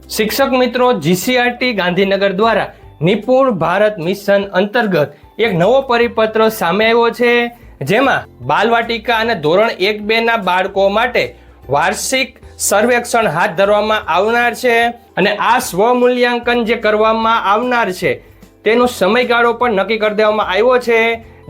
શિક્ષક મિત્રો, જીસીઆરટી ગાંધીનગર દ્વારા નિપુણ ભારત મિશન અંતર્ગત એક નવો પરિપત્ર સામે આવ્યો છે, જેમાં બાલવાટિકા અને ધોરણ 1-2 ના બાળકો માટે વાર્ષિક સર્વેક્ષણ હાથ ધરવામાં આવનાર છે અને આ સ્વમૂલ્યાંકન જે કરવામાં આવનાર છે તેનો સમયગાળો પણ નક્કી કરી દેવામાં આવ્યો છે,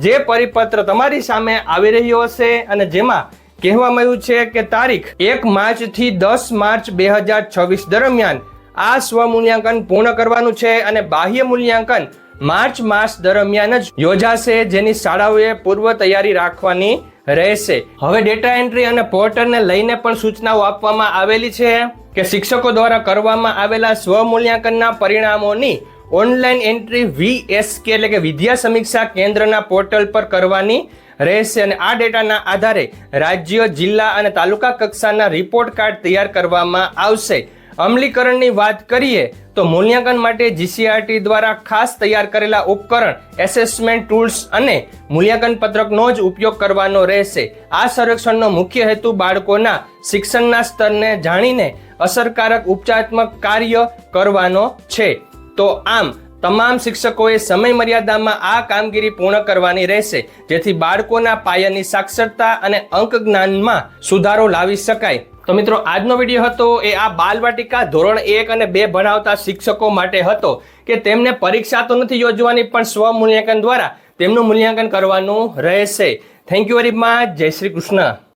જે પરિપત્ર તમારી સામે આવી રહ્યો હશે અને જેમાં કહેવામાં આવ્યું છે કે તારીખ 1 માર્ચથી 10 માર્ચ 2026 દરમિયાન આ સ્વમૂલ્યાંકન પૂર્ણ કરવાનું છે અને બાહ્ય મૂલ્યાંકન માર્ચ માસ દરમિયાન જ યોજાશે, જેની શાળાઓએ પૂર્વ તૈયારી રાખવાની રહેશે. હવે ડેટા એન્ટ્રી અને પોર્ટલને લઈને પણ સૂચનાઓ આપવામાં આવેલી છે કે શિક્ષકો દ્વારા કરવામાં આવેલા સ્વમૂલ્યાંકનના પરિણામોની ઓનલાઈન એન્ટ્રી VSK એટલે કે વિદ્યા સમીક્ષા કેન્દ્રના પોર્ટલ પર કરવાની રહેશે અને આ ડેટાના આધારે રાજ્ય, જિલ્લા અને તાલુકા કક્ષાના રિપોર્ટ કાર્ડ તૈયાર કરવામાં આવશે. અમલીકરણની વાત કરીએ તો મૂલ્યાંકન માટે જીસીઆરટી દ્વારા ખાસ તૈયાર કરેલા ઉપકરણ, એસેસમેન્ટ ટૂલ્સ અને મૂલ્યાંકન પત્રકનો જ ઉપયોગ કરવાનો રહેશે. આ સર્વેક્ષણનો મુખ્ય હેતુ બાળકોના શિક્ષણના સ્તરને જાણીને અસરકારક ઉપચારાત્મક કાર્ય કરવાનો છે. તો આમ તમામ શિક્ષકોએ સમય મર્યાદામાં આ કામગીરી પૂર્ણ કરવાની રહેશે, જેથી બાળકોના પાયાની સાક્ષરતા અને અંક જ્ઞાનમાં સુધારો લાવી શકાય. તો મિત્રો, આજનો વિડીયો હતો એ આ બાલવાટિકા ધોરણ 1 અને 2 ભણાવતા શિક્ષકો માટે હતો કે તેમને પરીક્ષા તો નથી યોજવાની, પણ સ્વમૂલ્યાંકન દ્વારા તેમનું મૂલ્યાંકન કરવાનું રહેશે. Thank you very much. જય શ્રી કૃષ્ણ.